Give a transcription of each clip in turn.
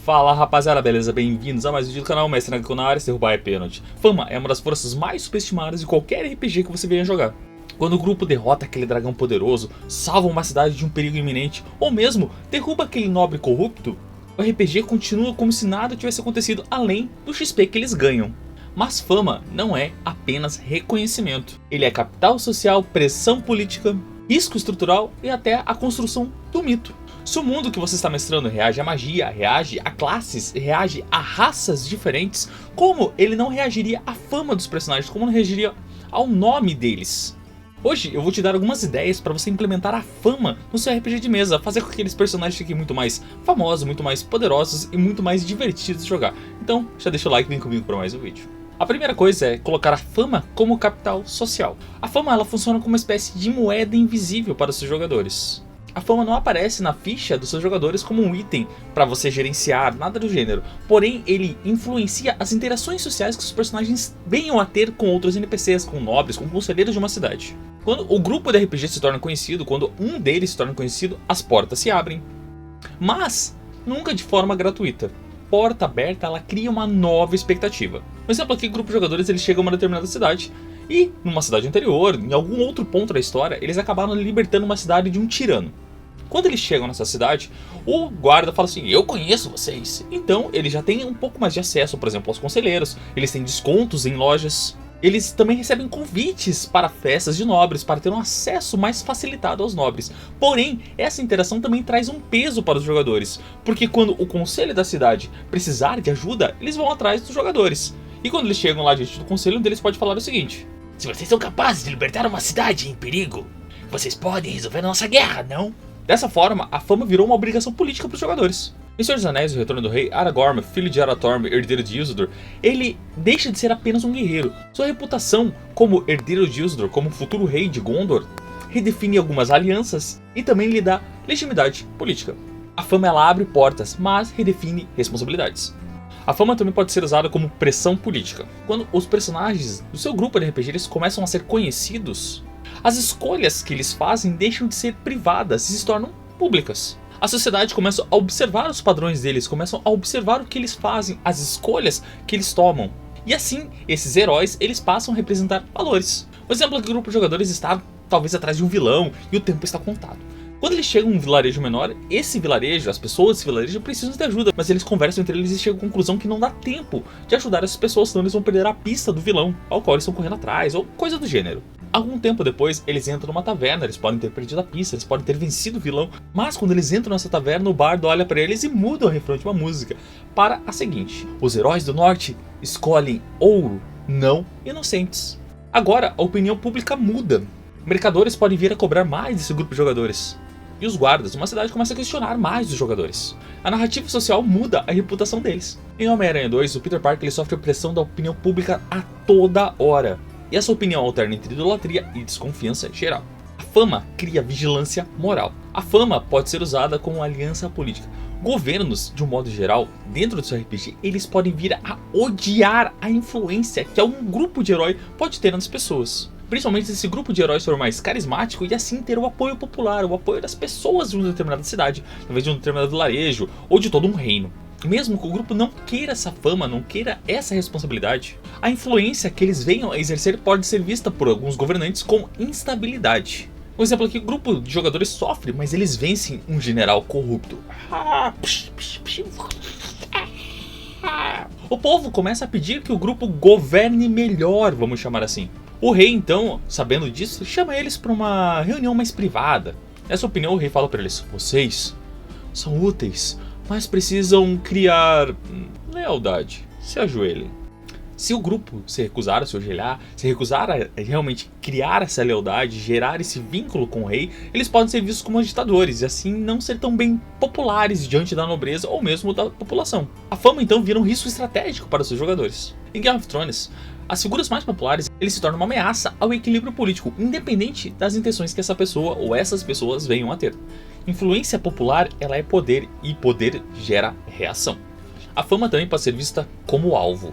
Fala rapaziada, beleza? Bem-vindos a mais um vídeo do canal Mestre na área, se derrubar é pênalti. Fama é uma das forças mais subestimadas de qualquer RPG que você venha jogar. Quando o grupo derrota aquele dragão poderoso, salva uma cidade de um perigo iminente, ou mesmo derruba aquele nobre corrupto, o RPG continua como se nada tivesse acontecido além do XP que eles ganham. Mas fama não é apenas reconhecimento. Ele é capital social, pressão política, risco estrutural e até a construção do mito. Se o mundo que você está mestrando reage à magia, reage a classes, reage a raças diferentes, como ele não reagiria à fama dos personagens, como não reagiria ao nome deles? Hoje eu vou te dar algumas ideias para você implementar a fama no seu RPG de mesa, fazer com que aqueles personagens fiquem muito mais famosos, muito mais poderosos e muito mais divertidos de jogar. Então já deixa o like e vem comigo para mais um vídeo. A primeira coisa é colocar a fama como capital social. A fama ela funciona como uma espécie de moeda invisível para os seus jogadores. A fama não aparece na ficha dos seus jogadores como um item para você gerenciar, nada do gênero. Porém, ele influencia as interações sociais que os personagens venham a ter com outros NPCs, com nobres, com conselheiros de uma cidade. Quando o grupo de RPG se torna conhecido, quando um deles se torna conhecido, as portas se abrem. Mas nunca de forma gratuita. Porta aberta, ela cria uma nova expectativa. Por exemplo, aqui o grupo de jogadores eles chegam a uma determinada cidade. E numa cidade anterior, em algum outro ponto da história, eles acabaram libertando uma cidade de um tirano. Quando eles chegam nessa cidade, o guarda fala assim: eu conheço vocês. Então eles já têm um pouco mais de acesso, por exemplo, aos conselheiros. Eles têm descontos em lojas. Eles também recebem convites para festas de nobres, para ter um acesso mais facilitado aos nobres. Porém, essa interação também traz um peso para os jogadores, porque quando o conselho da cidade precisar de ajuda, eles vão atrás dos jogadores. E quando eles chegam lá diante do conselho, um deles pode falar o seguinte: se vocês são capazes de libertar uma cidade em perigo, vocês podem resolver a nossa guerra, não? Dessa forma, a fama virou uma obrigação política para os jogadores. Em Senhor dos Anéis, o Retorno do Rei, Aragorn, filho de Arathorn, herdeiro de Isildur, ele deixa de ser apenas um guerreiro. Sua reputação como herdeiro de Isildur, como futuro rei de Gondor, redefine algumas alianças e também lhe dá legitimidade política. A fama ela abre portas, mas redefine responsabilidades. A fama também pode ser usada como pressão política. Quando os personagens do seu grupo de RPG eles começam a ser conhecidos, as escolhas que eles fazem deixam de ser privadas e se tornam públicas. A sociedade começa a observar os padrões deles, começam a observar o que eles fazem, as escolhas que eles tomam. E assim, esses heróis eles passam a representar valores. Por exemplo, o grupo de jogadores está talvez atrás de um vilão e o tempo está contado. Quando eles chegam em um vilarejo menor, esse vilarejo, as pessoas desse vilarejo precisam de ajuda, mas eles conversam entre eles e chegam à conclusão que não dá tempo de ajudar essas pessoas, senão eles vão perder a pista do vilão, ao qual eles estão correndo atrás, ou coisa do gênero. Algum tempo depois, eles entram numa taverna, eles podem ter perdido a pista, eles podem ter vencido o vilão, mas quando eles entram nessa taverna, o bardo olha para eles e muda o refrão de uma música para a seguinte: os heróis do norte escolhem ouro, não inocentes. Agora, a opinião pública muda. Mercadores podem vir a cobrar mais desse grupo de jogadores. E os guardas, uma cidade começa a questionar mais os jogadores. A narrativa social muda a reputação deles. Em Homem-Aranha 2, o Peter Parker ele sofre a pressão da opinião pública a toda hora. E essa opinião alterna entre idolatria e desconfiança geral. A fama cria vigilância moral. A fama pode ser usada como aliança política. Governos, de um modo geral, dentro do seu RPG, eles podem vir a odiar a influência que algum grupo de herói pode ter nas pessoas. Principalmente se esse grupo de heróis for mais carismático e assim ter o apoio popular, o apoio das pessoas de uma determinada cidade, talvez de um determinado vilarejo ou de todo um reino. Mesmo que o grupo não queira essa fama, não queira essa responsabilidade, a influência que eles venham a exercer pode ser vista por alguns governantes como instabilidade. Por exemplo, aqui o grupo de jogadores sofre, mas eles vencem um general corrupto. O povo começa a pedir que o grupo governe melhor, vamos chamar assim. O rei então, sabendo disso, chama eles para uma reunião mais privada. Nessa opinião o rei fala para eles: vocês são úteis, mas precisam criar lealdade. Se ajoelhem. Se o grupo se recusar a se ajoelhar, se recusar a realmente criar essa lealdade, gerar esse vínculo com o rei, eles podem ser vistos como ditadores e assim não ser tão bem populares diante da nobreza ou mesmo da população. A fama então vira um risco estratégico para os seus jogadores. Em Game of Thrones, as figuras mais populares eles se tornam uma ameaça ao equilíbrio político, independente das intenções que essa pessoa ou essas pessoas venham a ter. Influência popular ela é poder e poder gera reação. A fama também pode ser vista como alvo.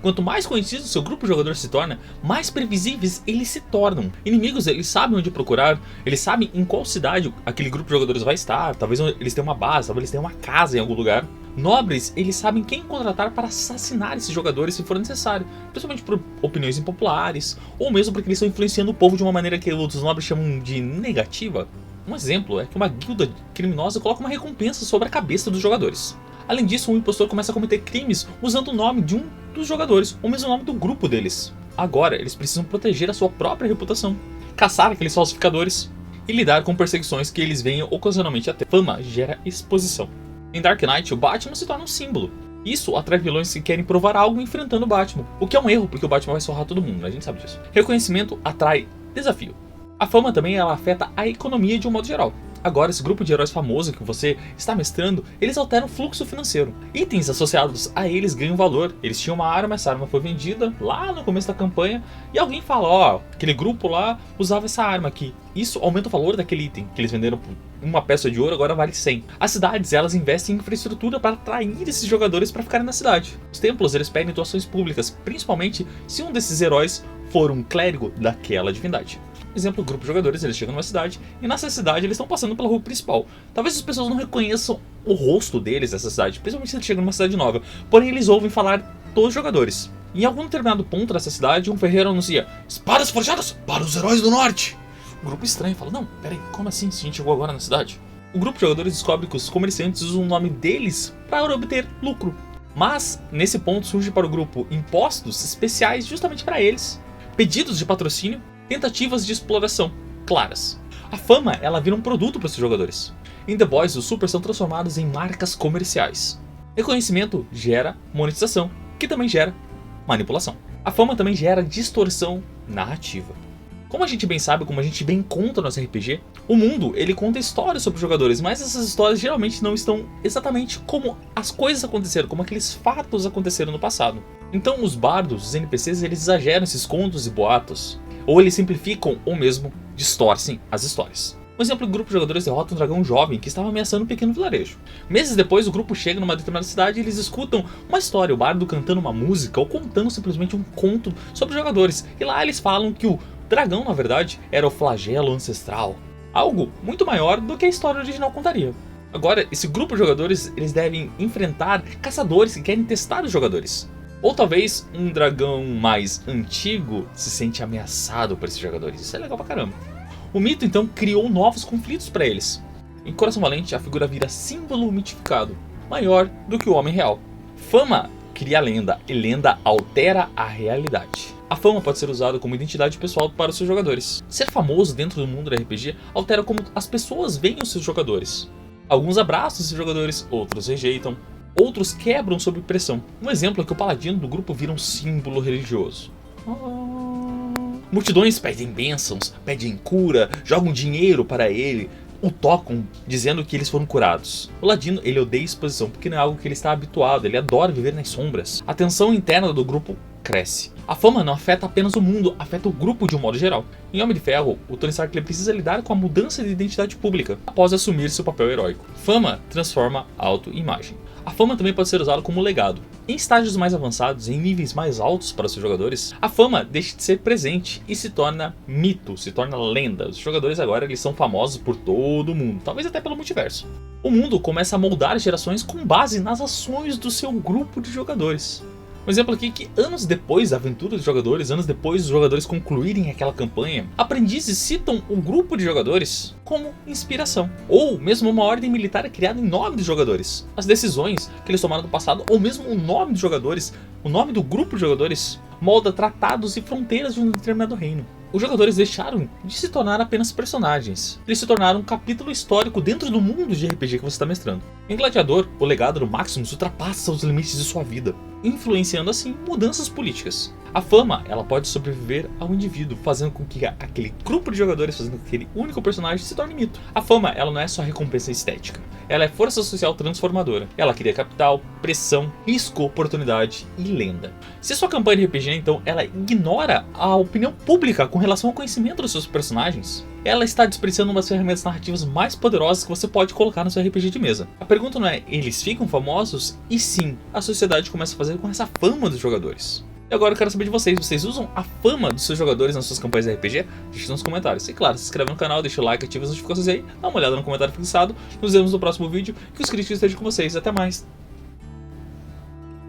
Quanto mais conhecido seu grupo de jogadores se torna, mais previsíveis eles se tornam. Inimigos, eles sabem onde procurar, eles sabem em qual cidade aquele grupo de jogadores vai estar. Talvez eles tenham uma base, talvez eles tenham uma casa em algum lugar. Nobres, eles sabem quem contratar para assassinar esses jogadores se for necessário, principalmente por opiniões impopulares, ou mesmo porque eles estão influenciando o povo de uma maneira que outros nobres chamam de negativa. Um exemplo é que uma guilda criminosa coloca uma recompensa sobre a cabeça dos jogadores. Além disso, um impostor começa a cometer crimes usando o nome de um dos jogadores, ou mesmo o nome do grupo deles. Agora, eles precisam proteger a sua própria reputação, caçar aqueles falsificadores e lidar com perseguições que eles venham ocasionalmente a ter. Fama gera exposição. Em Dark Knight, o Batman se torna um símbolo. Isso atrai vilões que querem provar algo enfrentando o Batman, o que é um erro porque o Batman vai sorrar todo mundo, a gente sabe disso. Reconhecimento atrai desafio. A fama também ela afeta a economia de um modo geral. Agora, esse grupo de heróis famoso que você está mestrando, eles alteram o fluxo financeiro. Itens associados a eles ganham valor. Eles tinham uma arma, essa arma foi vendida lá no começo da campanha, e alguém fala, ó, aquele grupo lá usava essa arma aqui. Isso aumenta o valor daquele item, que eles venderam por uma peça de ouro, agora vale 100. As cidades, elas investem em infraestrutura para atrair esses jogadores para ficarem na cidade. Os templos, eles pedem doações públicas, principalmente se um desses heróis for um clérigo daquela divindade. Exemplo, o grupo de jogadores, eles chegam numa cidade e nessa cidade eles estão passando pela rua principal. Talvez as pessoas não reconheçam o rosto deles nessa cidade, principalmente se eles chegam numa cidade nova, porém eles ouvem falar dos jogadores. Em algum determinado ponto dessa cidade, um ferreiro anuncia: espadas forjadas para os heróis do norte! O grupo estranho fala: não, peraí, como assim se a gente chegou agora na cidade? O grupo de jogadores descobre que os comerciantes usam o nome deles para obter lucro. Mas, nesse ponto surge para o grupo impostos especiais justamente para eles, pedidos de patrocínio, tentativas de exploração claras. A fama, ela vira um produto para os jogadores. Em The Boys, os supers são transformados em marcas comerciais. Reconhecimento gera monetização, que também gera manipulação. A fama também gera distorção narrativa. Como a gente bem sabe, como a gente bem conta no nosso RPG, o mundo, ele conta histórias sobre os jogadores, mas essas histórias geralmente não estão exatamente como as coisas aconteceram, como aqueles fatos aconteceram no passado. Então os bardos, os NPCs, eles exageram esses contos e boatos, ou eles simplificam ou mesmo distorcem as histórias. Por exemplo, o grupo de jogadores derrota um dragão jovem que estava ameaçando um pequeno vilarejo. Meses depois, o grupo chega numa determinada cidade e eles escutam uma história, o bardo cantando uma música ou contando simplesmente um conto sobre os jogadores. E lá eles falam que o dragão, na verdade, era o flagelo ancestral. Algo muito maior do que a história original contaria. Agora, esse grupo de jogadores, eles devem enfrentar caçadores que querem testar os jogadores. Ou talvez um dragão mais antigo se sente ameaçado por esses jogadores. Isso é legal pra caramba. O mito então criou novos conflitos para eles. Em Coração Valente, a figura vira símbolo mitificado, maior do que o homem real. Fama cria lenda, e lenda altera a realidade. A fama pode ser usada como identidade pessoal para os seus jogadores. Ser famoso dentro do mundo do RPG altera como as pessoas veem os seus jogadores. Alguns abraçam esses jogadores, outros rejeitam, outros quebram sob pressão. Um exemplo é que o paladino do grupo vira um símbolo religioso. Multidões pedem bênçãos, pedem cura, jogam dinheiro para ele, o tocam dizendo que eles foram curados. O ladino, ele odeia exposição porque não é algo que ele está habituado, ele adora viver nas sombras. A tensão interna do grupo cresce. A fama não afeta apenas o mundo, afeta o grupo de um modo geral. Em Homem de Ferro, o Tony Stark ele precisa lidar com a mudança de identidade pública após assumir seu papel heróico. Fama transforma a autoimagem. A fama também pode ser usada como legado. Em estágios mais avançados, em níveis mais altos para os seus jogadores, a fama deixa de ser presente e se torna mito, se torna lenda. Os jogadores agora eles são famosos por todo o mundo, talvez até pelo multiverso. O mundo começa a moldar gerações com base nas ações do seu grupo de jogadores. Um exemplo aqui é que anos depois da aventura dos jogadores, anos depois dos jogadores concluírem aquela campanha, aprendizes citam o grupo de jogadores como inspiração. Ou mesmo uma ordem militar é criada em nome dos jogadores. As decisões que eles tomaram no passado, ou mesmo o nome dos jogadores, o nome do grupo de jogadores, molda tratados e fronteiras de um determinado reino. Os jogadores deixaram de se tornar apenas personagens. Eles se tornaram um capítulo histórico dentro do mundo de RPG que você está mestrando. Em Gladiador, o legado do Maximus ultrapassa os limites de sua vida, influenciando assim mudanças políticas. A fama, ela pode sobreviver ao indivíduo, fazendo com que aquele grupo de jogadores, fazendo com que aquele único personagem se torne mito. A fama, ela não é só recompensa estética. Ela é força social transformadora. Ela cria capital, pressão, risco, oportunidade e lenda. Se a sua campanha de RPG, então, ela ignora a opinião pública com relação ao conhecimento dos seus personagens, ela está desprezando uma das ferramentas narrativas mais poderosas que você pode colocar no seu RPG de mesa. A pergunta não é, eles ficam famosos? E sim, a sociedade começa a fazer com essa fama dos jogadores. E agora eu quero saber de vocês, vocês usam a fama dos seus jogadores nas suas campanhas de RPG? Deixe nos comentários. E claro, se inscreve no canal, deixa o like, ativa as notificações aí, dá uma olhada no comentário fixado. Nos vemos no próximo vídeo, que os críticos estejam com vocês. Até mais!